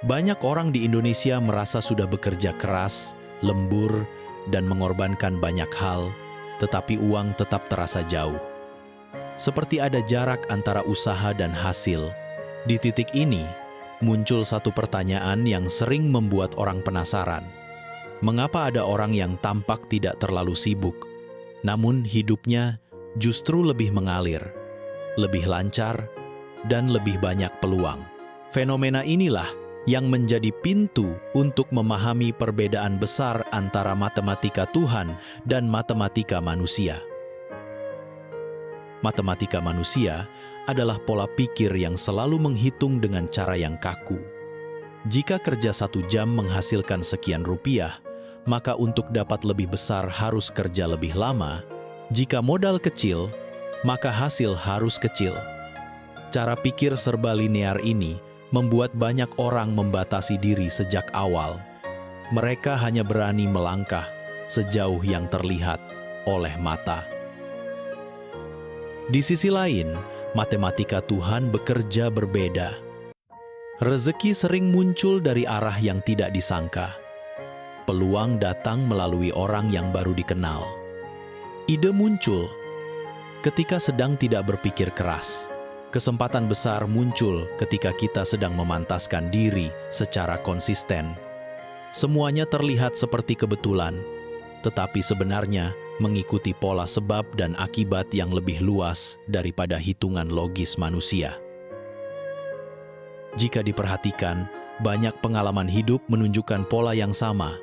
Banyak orang di Indonesia merasa sudah bekerja keras, lembur, dan mengorbankan banyak hal, tetapi uang tetap terasa jauh. Seperti ada jarak antara usaha dan hasil. Di titik ini, muncul satu pertanyaan yang sering membuat orang penasaran. Mengapa ada orang yang tampak tidak terlalu sibuk, namun hidupnya justru lebih mengalir, lebih lancar, dan lebih banyak peluang? Fenomena inilah yang menjadi pintu untuk memahami perbedaan besar antara matematika Tuhan dan matematika manusia. Matematika manusia adalah pola pikir yang selalu menghitung dengan cara yang kaku. Jika kerja 1 jam menghasilkan sekian rupiah, maka untuk dapat lebih besar harus kerja lebih lama. Jika modal kecil, maka hasil harus kecil. Cara pikir serba linear ini membuat banyak orang membatasi diri sejak awal. Mereka hanya berani melangkah sejauh yang terlihat oleh mata. Di sisi lain, matematika Tuhan bekerja berbeda. Rezeki sering muncul dari arah yang tidak disangka. Peluang datang melalui orang yang baru dikenal. Ide muncul ketika sedang tidak berpikir keras. Kesempatan besar muncul ketika kita sedang memantaskan diri secara konsisten. Semuanya terlihat seperti kebetulan, tetapi sebenarnya mengikuti pola sebab dan akibat yang lebih luas daripada hitungan logis manusia. Jika diperhatikan, banyak pengalaman hidup menunjukkan pola yang sama.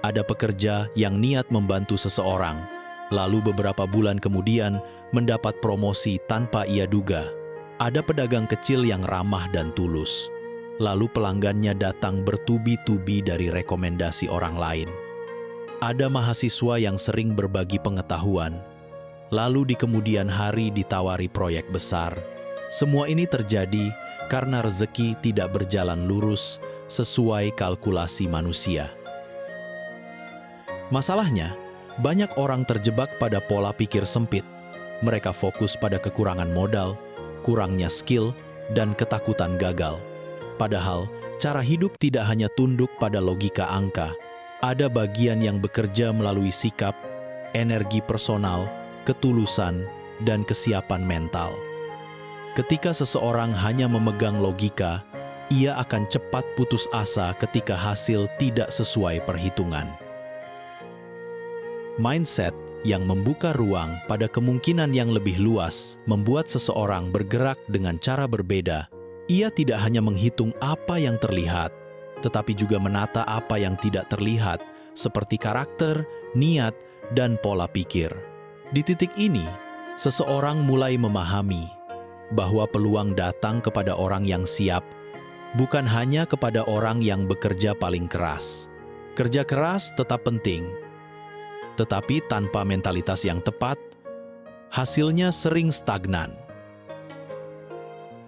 Ada pekerja yang niat membantu seseorang, lalu beberapa bulan kemudian mendapat promosi tanpa ia duga. Ada pedagang kecil yang ramah dan tulus, lalu pelanggannya datang bertubi-tubi dari rekomendasi orang lain. Ada mahasiswa yang sering berbagi pengetahuan, lalu di kemudian hari ditawari proyek besar. Semua ini terjadi karena rezeki tidak berjalan lurus sesuai kalkulasi manusia. Masalahnya, banyak orang terjebak pada pola pikir sempit. Mereka fokus pada kekurangan modal, kurangnya skill, dan ketakutan gagal. Padahal, cara hidup tidak hanya tunduk pada logika angka. Ada bagian yang bekerja melalui sikap, energi personal, ketulusan, dan kesiapan mental. Ketika seseorang hanya memegang logika, ia akan cepat putus asa ketika hasil tidak sesuai perhitungan. Mindset yang membuka ruang pada kemungkinan yang lebih luas membuat seseorang bergerak dengan cara berbeda. Ia tidak hanya menghitung apa yang terlihat, tetapi juga menata apa yang tidak terlihat, seperti karakter, niat, dan pola pikir. Di titik ini, seseorang mulai memahami bahwa peluang datang kepada orang yang siap, bukan hanya kepada orang yang bekerja paling keras. Kerja keras tetap penting, tetapi tanpa mentalitas yang tepat, hasilnya sering stagnan.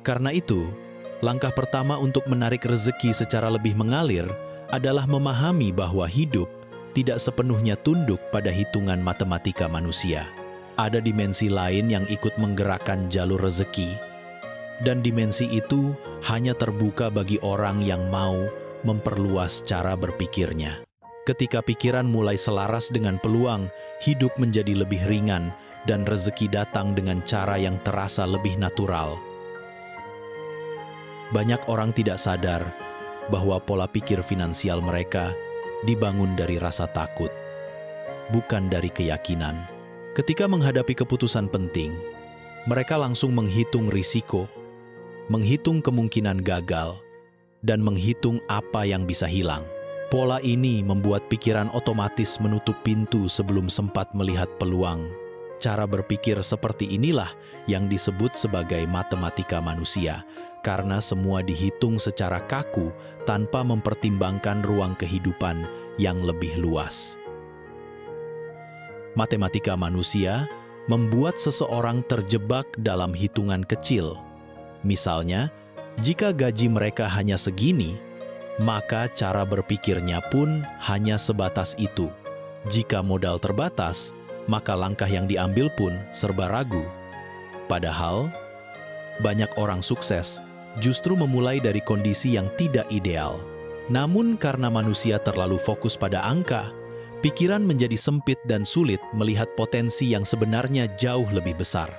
Karena itu, langkah pertama untuk menarik rezeki secara lebih mengalir adalah memahami bahwa hidup tidak sepenuhnya tunduk pada hitungan matematika manusia. Ada dimensi lain yang ikut menggerakkan jalur rezeki, dan dimensi itu hanya terbuka bagi orang yang mau memperluas cara berpikirnya. Ketika pikiran mulai selaras dengan peluang, hidup menjadi lebih ringan dan rezeki datang dengan cara yang terasa lebih natural. Banyak orang tidak sadar bahwa pola pikir finansial mereka dibangun dari rasa takut, bukan dari keyakinan. Ketika menghadapi keputusan penting, mereka langsung menghitung risiko, menghitung kemungkinan gagal, dan menghitung apa yang bisa hilang. Pola ini membuat pikiran otomatis menutup pintu sebelum sempat melihat peluang. Cara berpikir seperti inilah yang disebut sebagai matematika manusia, karena semua dihitung secara kaku tanpa mempertimbangkan ruang kehidupan yang lebih luas. Matematika manusia membuat seseorang terjebak dalam hitungan kecil. Misalnya, jika gaji mereka hanya segini, maka cara berpikirnya pun hanya sebatas itu. Jika modal terbatas, maka langkah yang diambil pun serba ragu. Padahal, banyak orang sukses justru memulai dari kondisi yang tidak ideal. Namun karena manusia terlalu fokus pada angka, pikiran menjadi sempit dan sulit melihat potensi yang sebenarnya jauh lebih besar.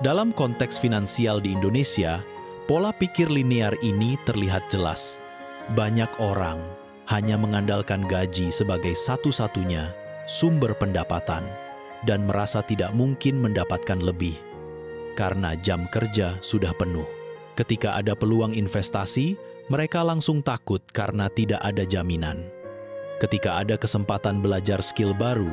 Dalam konteks finansial di Indonesia, pola pikir linear ini terlihat jelas. Banyak orang hanya mengandalkan gaji sebagai satu-satunya sumber pendapatan dan merasa tidak mungkin mendapatkan lebih karena jam kerja sudah penuh. Ketika ada peluang investasi, mereka langsung takut karena tidak ada jaminan. Ketika ada kesempatan belajar skill baru,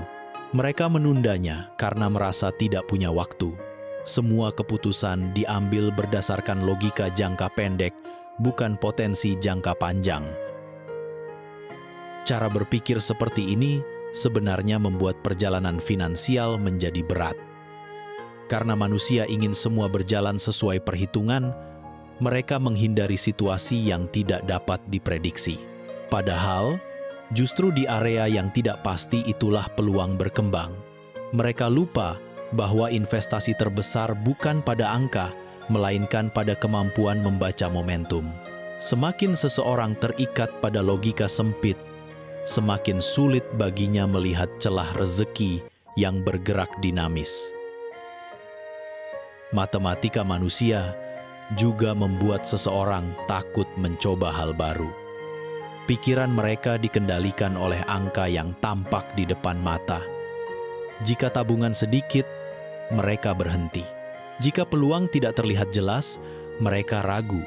mereka menundanya karena merasa tidak punya waktu. Semua keputusan diambil berdasarkan logika jangka pendek, bukan potensi jangka panjang. Cara berpikir seperti ini sebenarnya membuat perjalanan finansial menjadi berat. Karena manusia ingin semua berjalan sesuai perhitungan, mereka menghindari situasi yang tidak dapat diprediksi. Padahal, justru di area yang tidak pasti itulah peluang berkembang. Mereka lupa bahwa investasi terbesar bukan pada angka, melainkan pada kemampuan membaca momentum. Semakin seseorang terikat pada logika sempit, semakin sulit baginya melihat celah rezeki yang bergerak dinamis. Matematika manusia juga membuat seseorang takut mencoba hal baru. Pikiran mereka dikendalikan oleh angka yang tampak di depan mata. Jika tabungan sedikit, mereka berhenti. Jika peluang tidak terlihat jelas, mereka ragu.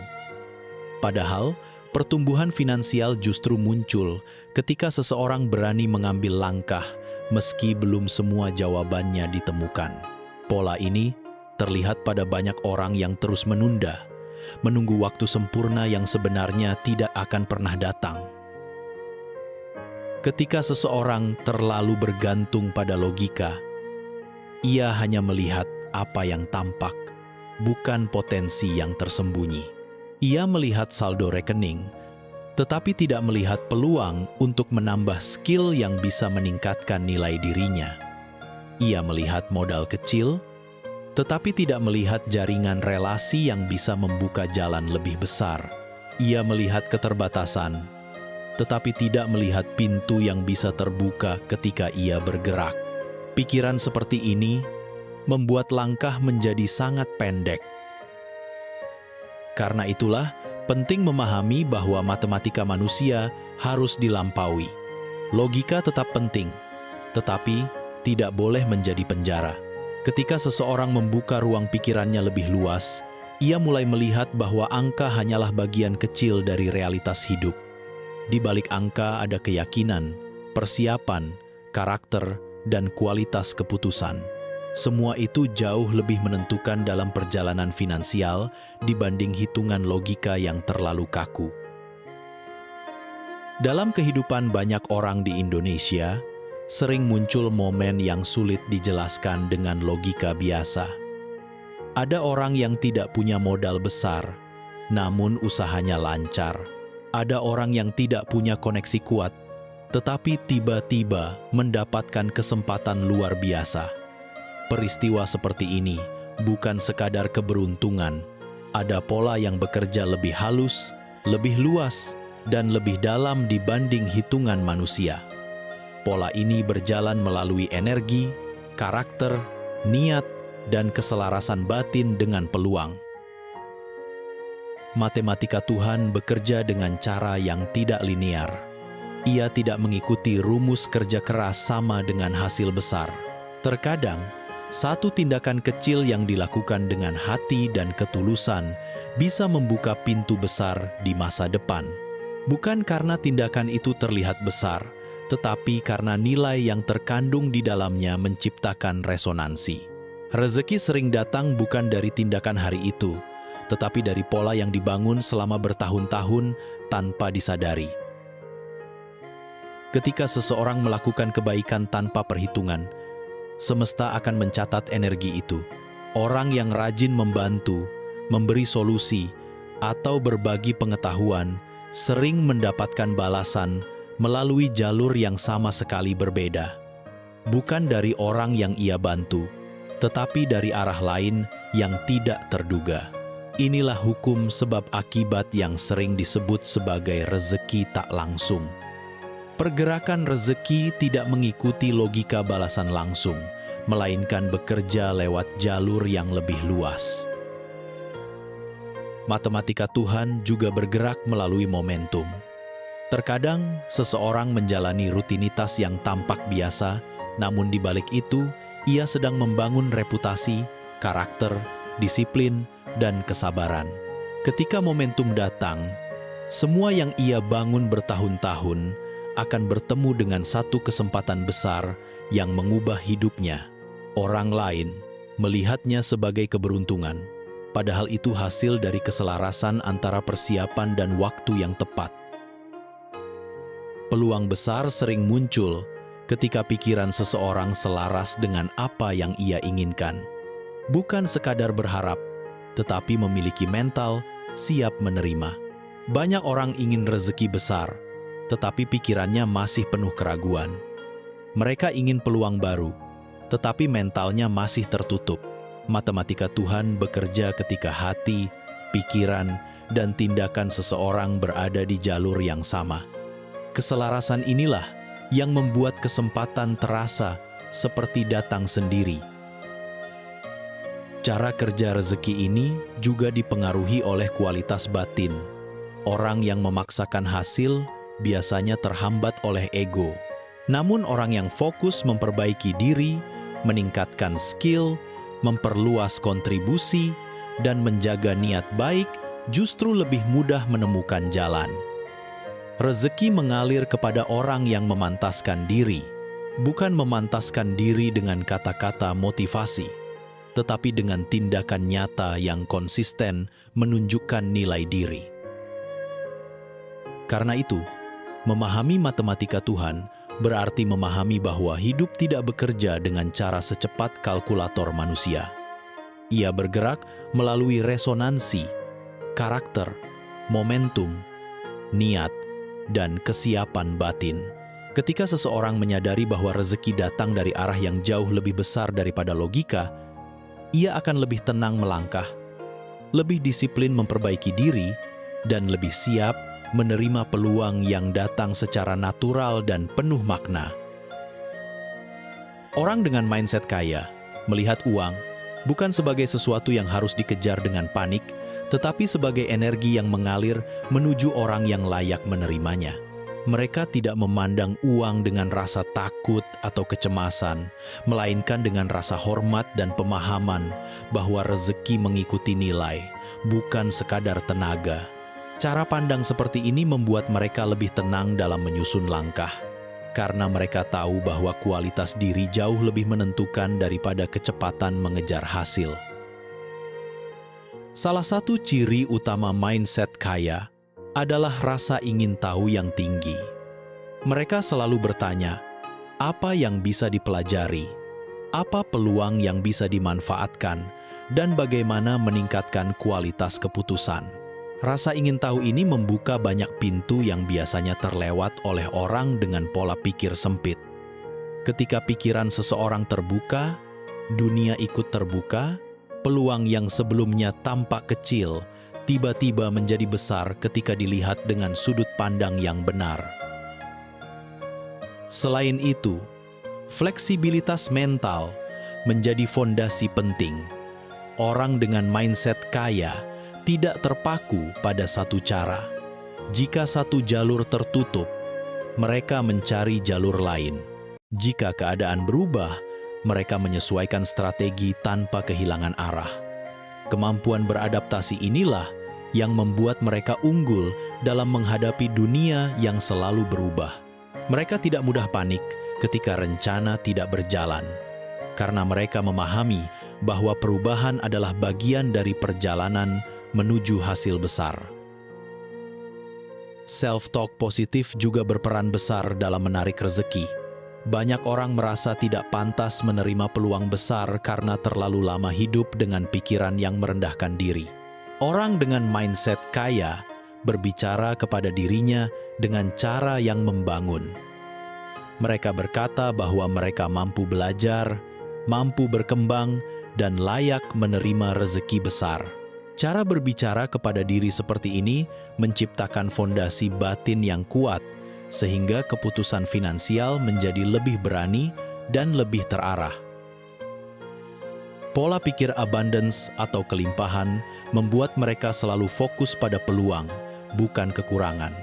Padahal, pertumbuhan finansial justru muncul ketika seseorang berani mengambil langkah meski belum semua jawabannya ditemukan. Pola ini terlihat pada banyak orang yang terus menunda, menunggu waktu sempurna yang sebenarnya tidak akan pernah datang. Ketika seseorang terlalu bergantung pada logika, ia hanya melihat apa yang tampak, bukan potensi yang tersembunyi. Ia melihat saldo rekening, tetapi tidak melihat peluang untuk menambah skill yang bisa meningkatkan nilai dirinya. Ia melihat modal kecil, tetapi tidak melihat jaringan relasi yang bisa membuka jalan lebih besar. Ia melihat keterbatasan, tetapi tidak melihat pintu yang bisa terbuka ketika ia bergerak. Pikiran seperti ini membuat langkah menjadi sangat pendek. Karena itulah, penting memahami bahwa matematika manusia harus dilampaui. Logika tetap penting, tetapi tidak boleh menjadi penjara. Ketika seseorang membuka ruang pikirannya lebih luas, ia mulai melihat bahwa angka hanyalah bagian kecil dari realitas hidup. Di balik angka ada keyakinan, persiapan, karakter, dan kualitas keputusan. Semua itu jauh lebih menentukan dalam perjalanan finansial dibanding hitungan logika yang terlalu kaku. Dalam kehidupan banyak orang di Indonesia, sering muncul momen yang sulit dijelaskan dengan logika biasa. Ada orang yang tidak punya modal besar, namun usahanya lancar. Ada orang yang tidak punya koneksi kuat, tetapi tiba-tiba mendapatkan kesempatan luar biasa. Peristiwa seperti ini bukan sekadar keberuntungan. Ada pola yang bekerja lebih halus, lebih luas, dan lebih dalam dibanding hitungan manusia. Pola ini berjalan melalui energi, karakter, niat, dan keselarasan batin dengan peluang. Matematika Tuhan bekerja dengan cara yang tidak linear. Ia tidak mengikuti rumus kerja keras sama dengan hasil besar. Terkadang, satu tindakan kecil yang dilakukan dengan hati dan ketulusan bisa membuka pintu besar di masa depan. Bukan karena tindakan itu terlihat besar, tetapi karena nilai yang terkandung di dalamnya menciptakan resonansi. Rezeki sering datang bukan dari tindakan hari itu, tetapi dari pola yang dibangun selama bertahun-tahun tanpa disadari. Ketika seseorang melakukan kebaikan tanpa perhitungan, semesta akan mencatat energi itu. Orang yang rajin membantu, memberi solusi, atau berbagi pengetahuan sering mendapatkan balasan melalui jalur yang sama sekali berbeda. Bukan dari orang yang ia bantu, tetapi dari arah lain yang tidak terduga. Inilah hukum sebab akibat yang sering disebut sebagai rezeki tak langsung. Pergerakan rezeki tidak mengikuti logika balasan langsung, melainkan bekerja lewat jalur yang lebih luas. Matematika Tuhan juga bergerak melalui momentum. Terkadang seseorang menjalani rutinitas yang tampak biasa, namun di balik itu ia sedang membangun reputasi, karakter, disiplin, dan kesabaran. Ketika momentum datang, semua yang ia bangun bertahun-tahun akan bertemu dengan satu kesempatan besar yang mengubah hidupnya. Orang lain melihatnya sebagai keberuntungan, padahal itu hasil dari keselarasan antara persiapan dan waktu yang tepat. Peluang besar sering muncul ketika pikiran seseorang selaras dengan apa yang ia inginkan. Bukan sekadar berharap, tetapi memiliki mental siap menerima. Banyak orang ingin rezeki besar, tetapi pikirannya masih penuh keraguan. Mereka ingin peluang baru, tetapi mentalnya masih tertutup. Matematika Tuhan bekerja ketika hati, pikiran, dan tindakan seseorang berada di jalur yang sama. Keselarasan inilah yang membuat kesempatan terasa seperti datang sendiri. Cara kerja rezeki ini juga dipengaruhi oleh kualitas batin. Orang yang memaksakan hasil biasanya terhambat oleh ego. Namun orang yang fokus memperbaiki diri, meningkatkan skill, memperluas kontribusi, dan menjaga niat baik justru lebih mudah menemukan jalan. Rezeki mengalir kepada orang yang memantaskan diri, bukan memantaskan diri dengan kata-kata motivasi, tetapi dengan tindakan nyata yang konsisten menunjukkan nilai diri. Karena itu, memahami matematika Tuhan berarti memahami bahwa hidup tidak bekerja dengan cara secepat kalkulator manusia. Ia bergerak melalui resonansi, karakter, momentum, niat, dan kesiapan batin. Ketika seseorang menyadari bahwa rezeki datang dari arah yang jauh lebih besar daripada logika, ia akan lebih tenang melangkah, lebih disiplin memperbaiki diri, dan lebih siap menerima peluang yang datang secara natural dan penuh makna. Orang dengan mindset kaya melihat uang bukan sebagai sesuatu yang harus dikejar dengan panik, tetapi sebagai energi yang mengalir menuju orang yang layak menerimanya. Mereka tidak memandang uang dengan rasa takut atau kecemasan, melainkan dengan rasa hormat dan pemahaman bahwa rezeki mengikuti nilai, bukan sekadar tenaga. Cara pandang seperti ini membuat mereka lebih tenang dalam menyusun langkah, karena mereka tahu bahwa kualitas diri jauh lebih menentukan daripada kecepatan mengejar hasil. Salah satu ciri utama mindset kaya adalah rasa ingin tahu yang tinggi. Mereka selalu bertanya, apa yang bisa dipelajari, apa peluang yang bisa dimanfaatkan, dan bagaimana meningkatkan kualitas keputusan. Rasa ingin tahu ini membuka banyak pintu yang biasanya terlewat oleh orang dengan pola pikir sempit. Ketika pikiran seseorang terbuka, dunia ikut terbuka. Peluang yang sebelumnya tampak kecil, tiba-tiba menjadi besar ketika dilihat dengan sudut pandang yang benar. Selain itu, fleksibilitas mental menjadi fondasi penting. Orang dengan mindset kaya tidak terpaku pada satu cara. Jika satu jalur tertutup, mereka mencari jalur lain. Jika keadaan berubah, mereka menyesuaikan strategi tanpa kehilangan arah. Kemampuan beradaptasi inilah yang membuat mereka unggul dalam menghadapi dunia yang selalu berubah. Mereka tidak mudah panik ketika rencana tidak berjalan, karena mereka memahami bahwa perubahan adalah bagian dari perjalanan menuju hasil besar. Self-talk positif juga berperan besar dalam menarik rezeki. Banyak orang merasa tidak pantas menerima peluang besar karena terlalu lama hidup dengan pikiran yang merendahkan diri. Orang dengan mindset kaya berbicara kepada dirinya dengan cara yang membangun. Mereka berkata bahwa mereka mampu belajar, mampu berkembang, dan layak menerima rezeki besar. Cara berbicara kepada diri seperti ini menciptakan fondasi batin yang kuat, sehingga keputusan finansial menjadi lebih berani dan lebih terarah. Pola pikir abundance atau kelimpahan membuat mereka selalu fokus pada peluang, bukan kekurangan.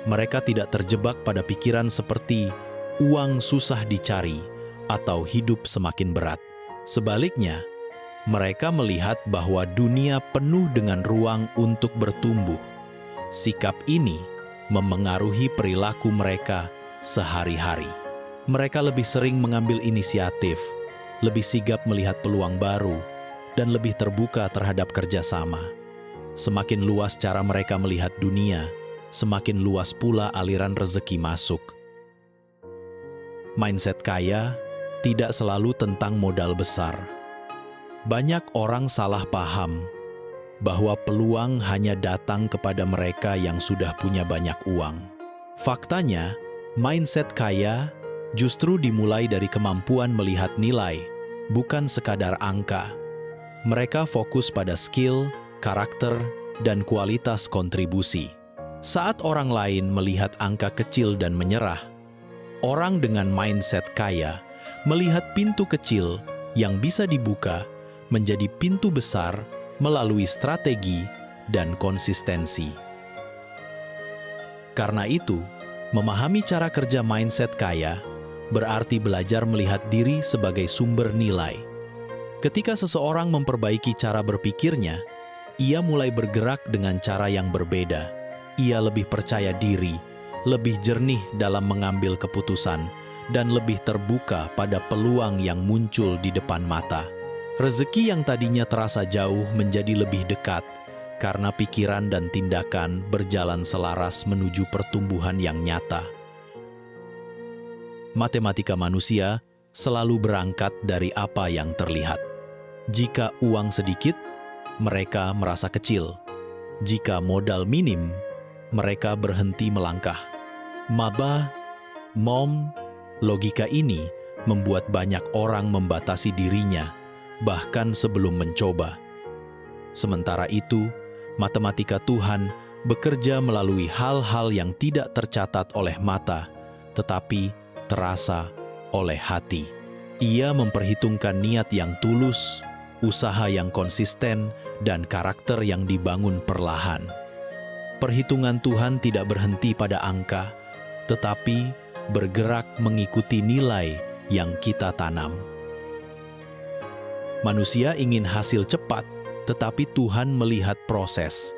Mereka tidak terjebak pada pikiran seperti uang susah dicari atau hidup semakin berat. Sebaliknya, mereka melihat bahwa dunia penuh dengan ruang untuk bertumbuh. Sikap ini memengaruhi perilaku mereka sehari-hari. Mereka lebih sering mengambil inisiatif, lebih sigap melihat peluang baru, dan lebih terbuka terhadap kerjasama. Semakin luas cara mereka melihat dunia, semakin luas pula aliran rezeki masuk. Mindset kaya tidak selalu tentang modal besar. Banyak orang salah paham bahwa peluang hanya datang kepada mereka yang sudah punya banyak uang. Faktanya, mindset kaya justru dimulai dari kemampuan melihat nilai, bukan sekadar angka. Mereka fokus pada skill, karakter, dan kualitas kontribusi. Saat orang lain melihat angka kecil dan menyerah, orang dengan mindset kaya melihat pintu kecil yang bisa dibuka menjadi pintu besar melalui strategi dan konsistensi. Karena itu, memahami cara kerja mindset kaya berarti belajar melihat diri sebagai sumber nilai. Ketika seseorang memperbaiki cara berpikirnya, ia mulai bergerak dengan cara yang berbeda. Ia lebih percaya diri, lebih jernih dalam mengambil keputusan, dan lebih terbuka pada peluang yang muncul di depan mata. Rezeki yang tadinya terasa jauh menjadi lebih dekat karena pikiran dan tindakan berjalan selaras menuju pertumbuhan yang nyata. Matematika manusia selalu berangkat dari apa yang terlihat. Jika uang sedikit, mereka merasa kecil. Jika modal minim, mereka berhenti melangkah. Maba, mom, logika ini membuat banyak orang membatasi dirinya bahkan sebelum mencoba. Sementara itu, matematika Tuhan bekerja melalui hal-hal yang tidak tercatat oleh mata, tetapi terasa oleh hati. Ia memperhitungkan niat yang tulus, usaha yang konsisten, dan karakter yang dibangun perlahan. Perhitungan Tuhan tidak berhenti pada angka, tetapi bergerak mengikuti nilai yang kita tanam. Manusia ingin hasil cepat, tetapi Tuhan melihat proses.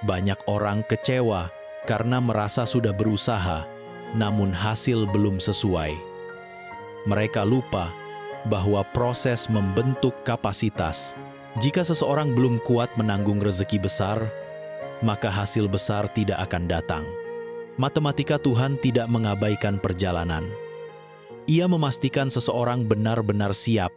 Banyak orang kecewa karena merasa sudah berusaha, namun hasil belum sesuai. Mereka lupa bahwa proses membentuk kapasitas. Jika seseorang belum kuat menanggung rezeki besar, maka hasil besar tidak akan datang. Matematika Tuhan tidak mengabaikan perjalanan. Ia memastikan seseorang benar-benar siap,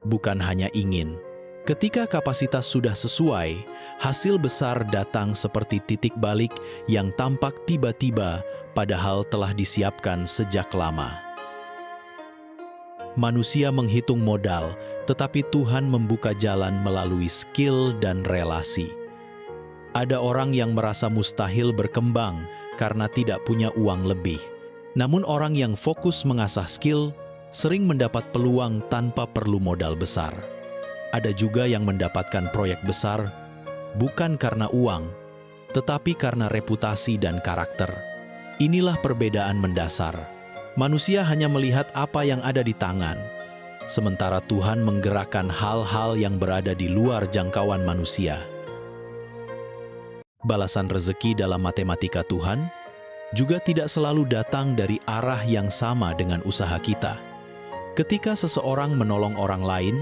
bukan hanya ingin. Ketika kapasitas sudah sesuai, hasil besar datang seperti titik balik yang tampak tiba-tiba, padahal telah disiapkan sejak lama. Manusia menghitung modal, tetapi Tuhan membuka jalan melalui skill dan relasi. Ada orang yang merasa mustahil berkembang karena tidak punya uang lebih. Namun orang yang fokus mengasah skill sering mendapat peluang tanpa perlu modal besar. Ada juga yang mendapatkan proyek besar bukan karena uang, tetapi karena reputasi dan karakter. Inilah perbedaan mendasar. Manusia hanya melihat apa yang ada di tangan, sementara Tuhan menggerakkan hal-hal yang berada di luar jangkauan manusia. Balasan rezeki dalam matematika Tuhan juga tidak selalu datang dari arah yang sama dengan usaha kita. Ketika seseorang menolong orang lain,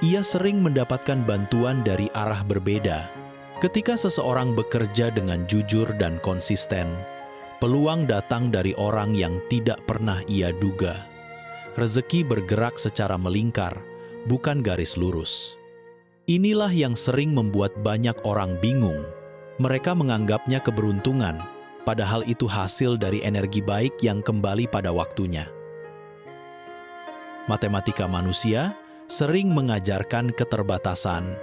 ia sering mendapatkan bantuan dari arah berbeda. Ketika seseorang bekerja dengan jujur dan konsisten, peluang datang dari orang yang tidak pernah ia duga. Rezeki bergerak secara melingkar, bukan garis lurus. Inilah yang sering membuat banyak orang bingung. Mereka menganggapnya keberuntungan, padahal itu hasil dari energi baik yang kembali pada waktunya. Matematika manusia sering mengajarkan keterbatasan.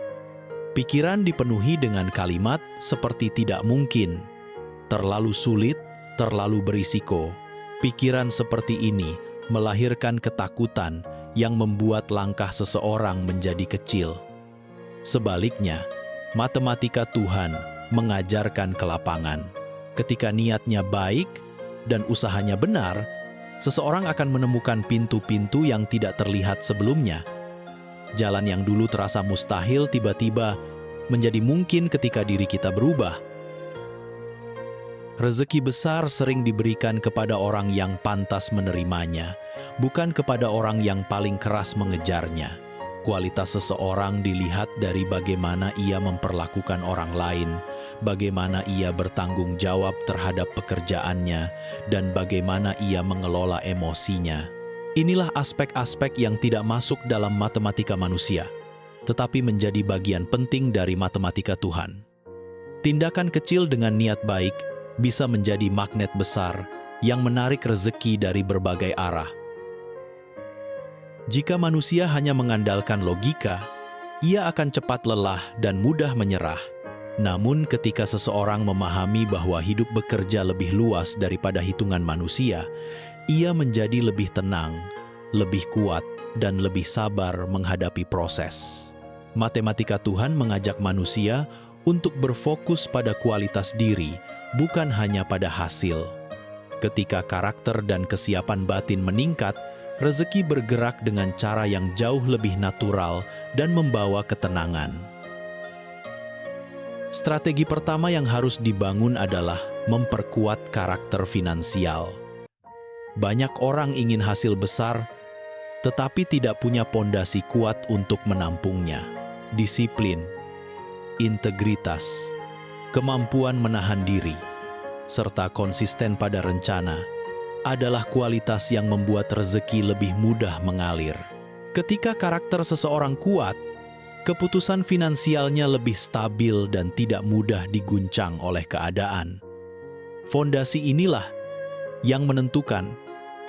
Pikiran dipenuhi dengan kalimat seperti tidak mungkin, terlalu sulit, terlalu berisiko. Pikiran seperti ini melahirkan ketakutan yang membuat langkah seseorang menjadi kecil. Sebaliknya, matematika Tuhan mengajarkan kelapangan. Ketika niatnya baik dan usahanya benar, seseorang akan menemukan pintu-pintu yang tidak terlihat sebelumnya. Jalan yang dulu terasa mustahil tiba-tiba menjadi mungkin ketika diri kita berubah. Rezeki besar sering diberikan kepada orang yang pantas menerimanya, bukan kepada orang yang paling keras mengejarnya. Kualitas seseorang dilihat dari bagaimana ia memperlakukan orang lain, bagaimana ia bertanggung jawab terhadap pekerjaannya, dan bagaimana ia mengelola emosinya. Inilah aspek-aspek yang tidak masuk dalam matematika manusia, tetapi menjadi bagian penting dari matematika Tuhan. Tindakan kecil dengan niat baik bisa menjadi magnet besar yang menarik rezeki dari berbagai arah. Jika manusia hanya mengandalkan logika, ia akan cepat lelah dan mudah menyerah. Namun ketika seseorang memahami bahwa hidup bekerja lebih luas daripada hitungan manusia, ia menjadi lebih tenang, lebih kuat, dan lebih sabar menghadapi proses. Matematika Tuhan mengajak manusia untuk berfokus pada kualitas diri, bukan hanya pada hasil. Ketika karakter dan kesiapan batin meningkat, rezeki bergerak dengan cara yang jauh lebih natural dan membawa ketenangan. Strategi pertama yang harus dibangun adalah memperkuat karakter finansial. Banyak orang ingin hasil besar, tetapi tidak punya pondasi kuat untuk menampungnya. Disiplin, integritas, kemampuan menahan diri, serta konsisten pada rencana adalah kualitas yang membuat rezeki lebih mudah mengalir. Ketika karakter seseorang kuat, keputusan finansialnya lebih stabil dan tidak mudah diguncang oleh keadaan. Fondasi inilah yang menentukan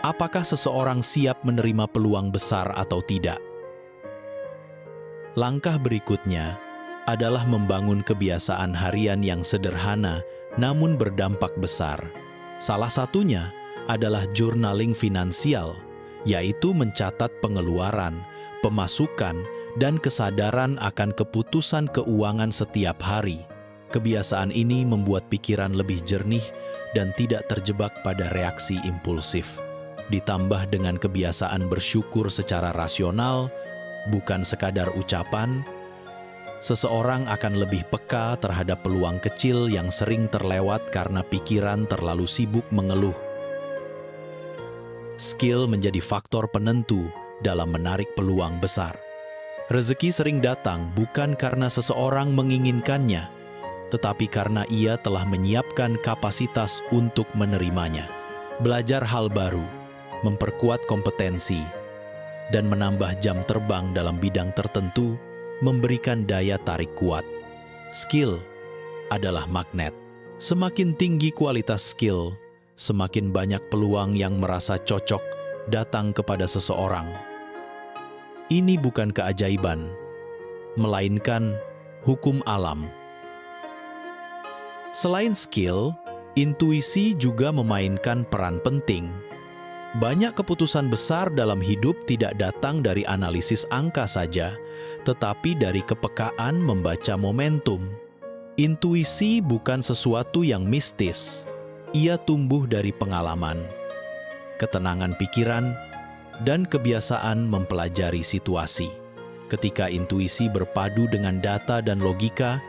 apakah seseorang siap menerima peluang besar atau tidak. Langkah berikutnya adalah membangun kebiasaan harian yang sederhana namun berdampak besar. Salah satunya adalah journaling finansial, yaitu mencatat pengeluaran, pemasukan, dan kesadaran akan keputusan keuangan setiap hari. Kebiasaan ini membuat pikiran lebih jernih dan tidak terjebak pada reaksi impulsif. Ditambah dengan kebiasaan bersyukur secara rasional, bukan sekadar ucapan, seseorang akan lebih peka terhadap peluang kecil yang sering terlewat karena pikiran terlalu sibuk mengeluh. Skill menjadi faktor penentu dalam menarik peluang besar. Rezeki sering datang bukan karena seseorang menginginkannya, tetapi karena ia telah menyiapkan kapasitas untuk menerimanya. Belajar hal baru, memperkuat kompetensi, dan menambah jam terbang dalam bidang tertentu memberikan daya tarik kuat. Skill adalah magnet. Semakin tinggi kualitas skill, semakin banyak peluang yang merasa cocok datang kepada seseorang. Ini bukan keajaiban, melainkan hukum alam. Selain skill, intuisi juga memainkan peran penting. Banyak keputusan besar dalam hidup tidak datang dari analisis angka saja, tetapi dari kepekaan membaca momentum. Intuisi bukan sesuatu yang mistis. Ia tumbuh dari pengalaman, ketenangan pikiran, dan kebiasaan mempelajari situasi. Ketika intuisi berpadu dengan data dan logika,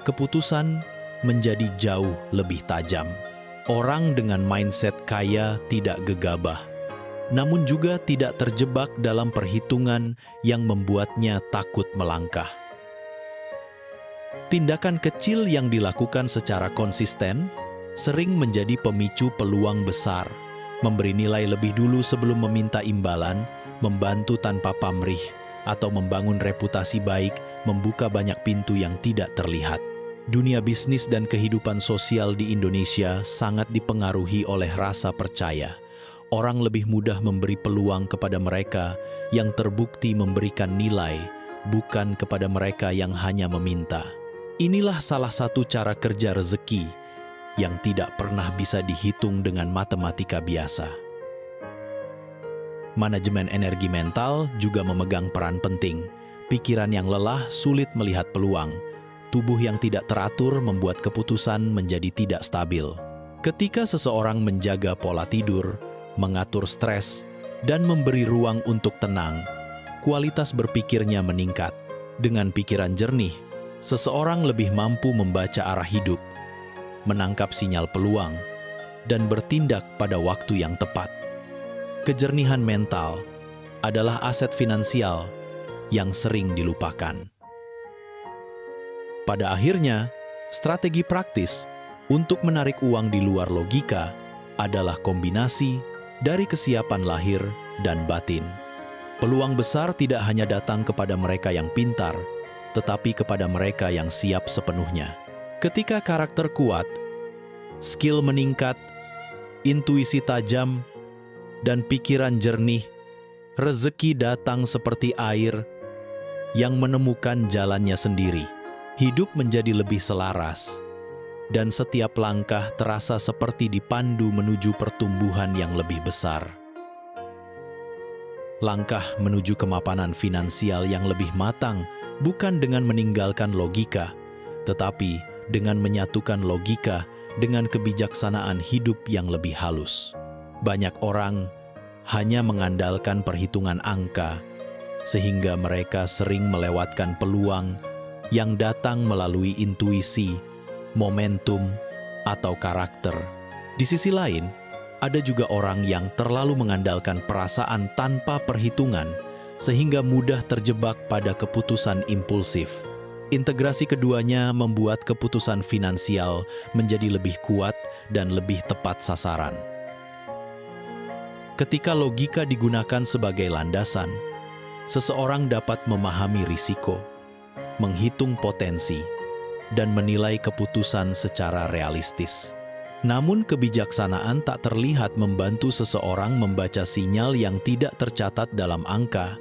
keputusan menjadi jauh lebih tajam. Orang dengan mindset kaya tidak gegabah, namun juga tidak terjebak dalam perhitungan yang membuatnya takut melangkah. Tindakan kecil yang dilakukan secara konsisten sering menjadi pemicu peluang besar. Memberi nilai lebih dulu sebelum meminta imbalan, membantu tanpa pamrih, atau membangun reputasi baik membuka banyak pintu yang tidak terlihat. Dunia bisnis dan kehidupan sosial di Indonesia sangat dipengaruhi oleh rasa percaya. Orang lebih mudah memberi peluang kepada mereka yang terbukti memberikan nilai bukan kepada mereka yang hanya meminta. Inilah salah satu cara kerja rezeki yang tidak pernah bisa dihitung dengan matematika biasa. Manajemen energi mental juga memegang peran penting. Pikiran yang lelah sulit melihat peluang. Tubuh yang tidak teratur membuat keputusan menjadi tidak stabil. Ketika seseorang menjaga pola tidur, mengatur stres, dan memberi ruang untuk tenang, kualitas berpikirnya meningkat. Dengan pikiran jernih, seseorang lebih mampu membaca arah hidup, menangkap sinyal peluang, dan bertindak pada waktu yang tepat. Kejernihan mental adalah aset finansial yang sering dilupakan. Pada akhirnya, strategi praktis untuk menarik uang di luar logika adalah kombinasi dari kesiapan lahir dan batin. Peluang besar tidak hanya datang kepada mereka yang pintar, tetapi kepada mereka yang siap sepenuhnya. Ketika karakter kuat, skill meningkat, intuisi tajam, dan pikiran jernih, rezeki datang seperti air yang menemukan jalannya sendiri. Hidup menjadi lebih selaras, dan setiap langkah terasa seperti dipandu menuju pertumbuhan yang lebih besar. Langkah menuju kemapanan finansial yang lebih matang bukan dengan meninggalkan logika, tetapi dengan menyatukan logika dengan kebijaksanaan hidup yang lebih halus. Banyak orang hanya mengandalkan perhitungan angka, sehingga mereka sering melewatkan peluang yang datang melalui intuisi, momentum, atau karakter. Di sisi lain, ada juga orang yang terlalu mengandalkan perasaan tanpa perhitungan, sehingga mudah terjebak pada keputusan impulsif. Integrasi keduanya membuat keputusan finansial menjadi lebih kuat dan lebih tepat sasaran. Ketika logika digunakan sebagai landasan, seseorang dapat memahami risiko, menghitung potensi, dan menilai keputusan secara realistis. Namun kebijaksanaan tak terlihat membantu seseorang membaca sinyal yang tidak tercatat dalam angka,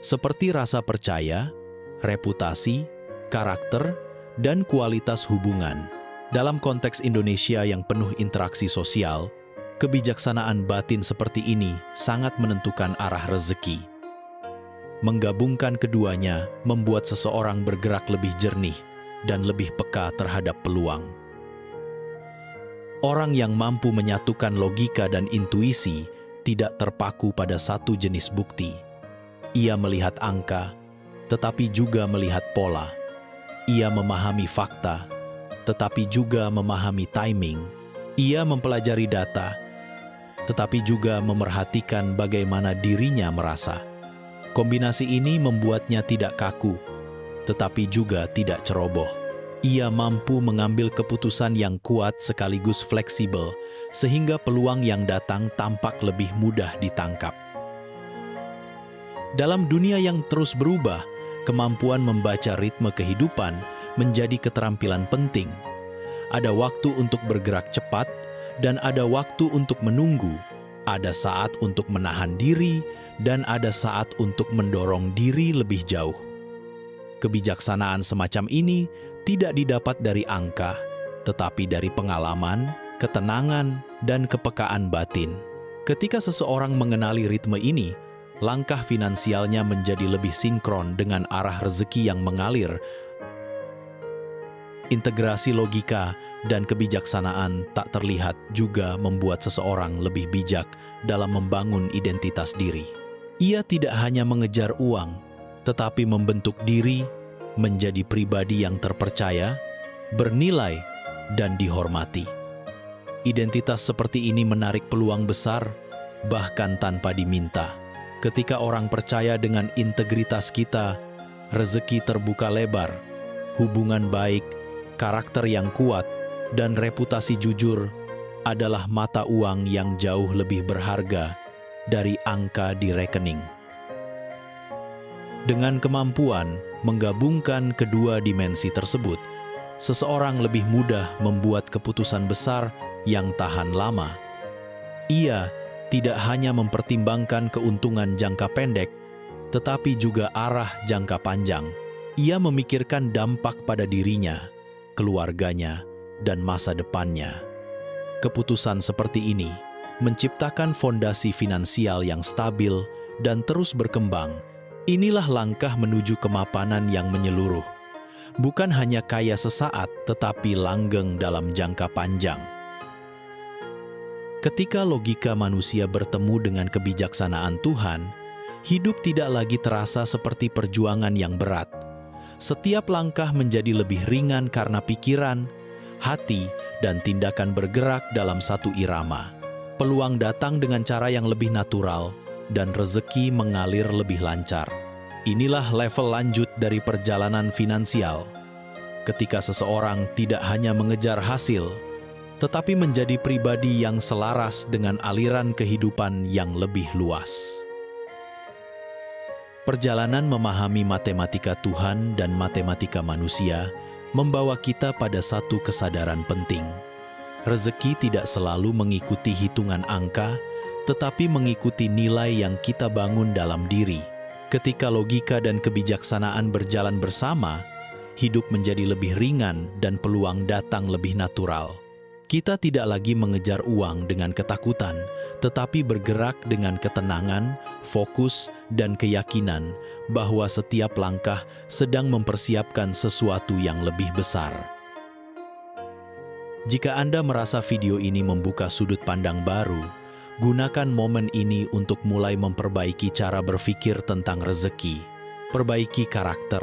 seperti rasa percaya, reputasi, karakter, dan kualitas hubungan. Dalam konteks Indonesia yang penuh interaksi sosial, kebijaksanaan batin seperti ini sangat menentukan arah rezeki. Menggabungkan keduanya membuat seseorang bergerak lebih jernih dan lebih peka terhadap peluang. Orang yang mampu menyatukan logika dan intuisi tidak terpaku pada satu jenis bukti. Ia melihat angka, tetapi juga melihat pola. Ia memahami fakta, tetapi juga memahami timing. Ia mempelajari data, tetapi juga memerhatikan bagaimana dirinya merasa. Kombinasi ini membuatnya tidak kaku, tetapi juga tidak ceroboh. Ia mampu mengambil keputusan yang kuat sekaligus fleksibel, sehingga peluang yang datang tampak lebih mudah ditangkap. Dalam dunia yang terus berubah, kemampuan membaca ritme kehidupan menjadi keterampilan penting. Ada waktu untuk bergerak cepat, dan ada waktu untuk menunggu. Ada saat untuk menahan diri, dan ada saat untuk mendorong diri lebih jauh. Kebijaksanaan semacam ini tidak didapat dari angka, tetapi dari pengalaman, ketenangan, dan kepekaan batin. Ketika seseorang mengenali ritme ini, langkah finansialnya menjadi lebih sinkron dengan arah rezeki yang mengalir. Integrasi logika dan kebijaksanaan tak terlihat juga membuat seseorang lebih bijak dalam membangun identitas diri. Ia tidak hanya mengejar uang, tetapi membentuk diri menjadi pribadi yang terpercaya, bernilai, dan dihormati. Identitas seperti ini menarik peluang besar, bahkan tanpa diminta. Ketika orang percaya dengan integritas kita, rezeki terbuka lebar, hubungan baik, karakter yang kuat, dan reputasi jujur adalah mata uang yang jauh lebih berharga dari angka di rekening. Dengan kemampuan menggabungkan kedua dimensi tersebut, seseorang lebih mudah membuat keputusan besar yang tahan lama. Ia tidak hanya mempertimbangkan keuntungan jangka pendek, tetapi juga arah jangka panjang. Ia memikirkan dampak pada dirinya, keluarganya, dan masa depannya. Keputusan seperti ini menciptakan fondasi finansial yang stabil dan terus berkembang. Inilah langkah menuju kemapanan yang menyeluruh. Bukan hanya kaya sesaat, tetapi langgeng dalam jangka panjang. Ketika logika manusia bertemu dengan kebijaksanaan Tuhan, hidup tidak lagi terasa seperti perjuangan yang berat. Setiap langkah menjadi lebih ringan karena pikiran, hati, dan tindakan bergerak dalam satu irama. Peluang datang dengan cara yang lebih natural, dan rezeki mengalir lebih lancar. Inilah level lanjut dari perjalanan finansial. Ketika seseorang tidak hanya mengejar hasil, tetapi menjadi pribadi yang selaras dengan aliran kehidupan yang lebih luas. Perjalanan memahami matematika Tuhan dan matematika manusia membawa kita pada satu kesadaran penting. Rezeki tidak selalu mengikuti hitungan angka, tetapi mengikuti nilai yang kita bangun dalam diri. Ketika logika dan kebijaksanaan berjalan bersama, hidup menjadi lebih ringan dan peluang datang lebih natural. Kita tidak lagi mengejar uang dengan ketakutan, tetapi bergerak dengan ketenangan, fokus, dan keyakinan bahwa setiap langkah sedang mempersiapkan sesuatu yang lebih besar. Jika Anda merasa video ini membuka sudut pandang baru, gunakan momen ini untuk mulai memperbaiki cara berpikir tentang rezeki. Perbaiki karakter,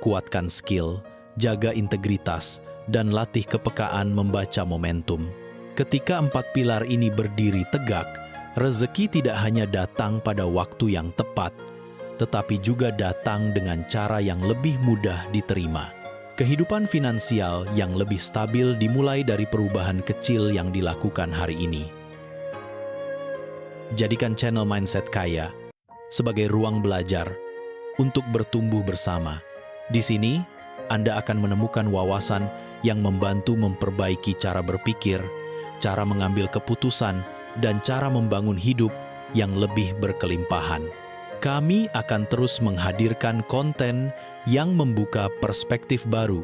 kuatkan skill, jaga integritas, dan latih kepekaan membaca momentum. Ketika 4 pilar ini berdiri tegak, rezeki tidak hanya datang pada waktu yang tepat, tetapi juga datang dengan cara yang lebih mudah diterima. Kehidupan finansial yang lebih stabil dimulai dari perubahan kecil yang dilakukan hari ini. Jadikan channel Mindset Kaya sebagai ruang belajar untuk bertumbuh bersama. Di sini, Anda akan menemukan wawasan yang membantu memperbaiki cara berpikir, cara mengambil keputusan, dan cara membangun hidup yang lebih berkelimpahan. Kami akan terus menghadirkan konten yang membuka perspektif baru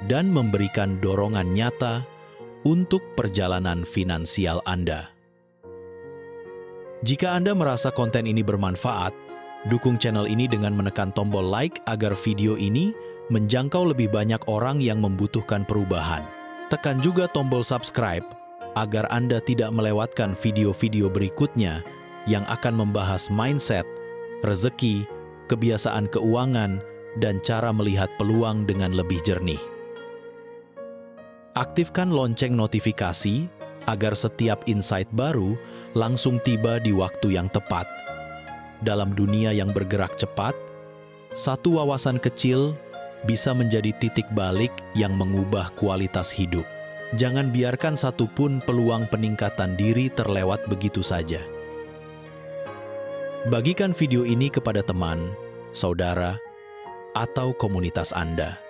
dan memberikan dorongan nyata untuk perjalanan finansial Anda. Jika Anda merasa konten ini bermanfaat, dukung channel ini dengan menekan tombol like agar video ini menjangkau lebih banyak orang yang membutuhkan perubahan. Tekan juga tombol subscribe agar Anda tidak melewatkan video-video berikutnya yang akan membahas mindset, rezeki, kebiasaan keuangan, dan cara melihat peluang dengan lebih jernih. Aktifkan lonceng notifikasi agar setiap insight baru langsung tiba di waktu yang tepat. Dalam dunia yang bergerak cepat, satu wawasan kecil bisa menjadi titik balik yang mengubah kualitas hidup. Jangan biarkan satupun peluang peningkatan diri terlewat begitu saja. Bagikan video ini kepada teman, saudara, atau komunitas Anda.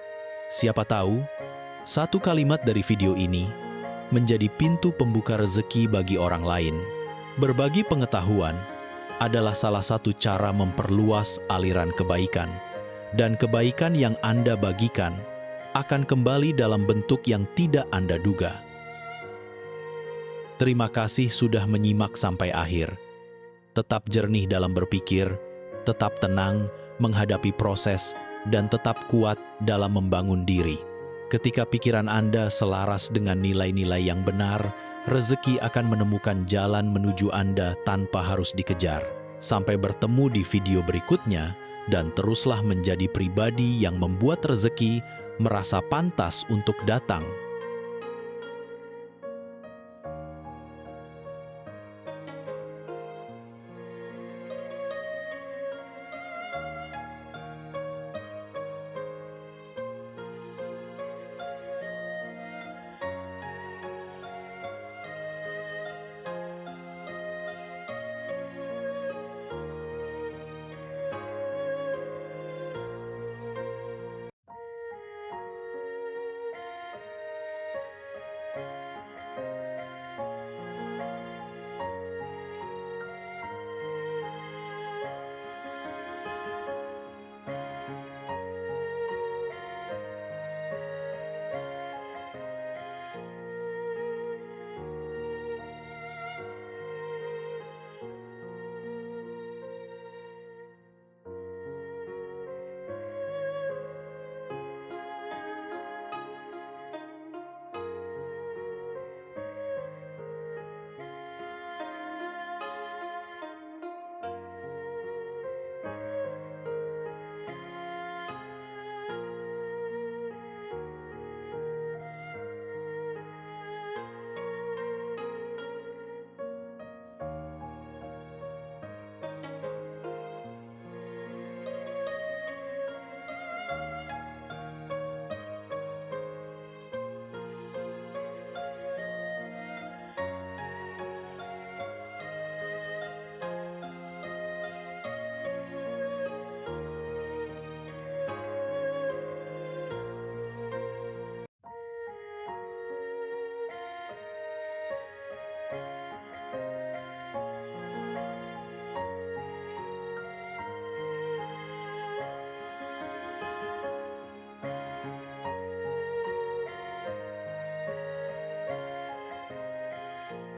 Siapa tahu, satu kalimat dari video ini menjadi pintu pembuka rezeki bagi orang lain. Berbagi pengetahuan adalah salah satu cara memperluas aliran kebaikan, dan kebaikan yang Anda bagikan akan kembali dalam bentuk yang tidak Anda duga. Terima kasih sudah menyimak sampai akhir. Tetap jernih dalam berpikir, tetap tenang menghadapi proses, dan tetap kuat dalam membangun diri. Ketika pikiran Anda selaras dengan nilai-nilai yang benar, rezeki akan menemukan jalan menuju Anda tanpa harus dikejar. Sampai bertemu di video berikutnya, dan teruslah menjadi pribadi yang membuat rezeki merasa pantas untuk datang.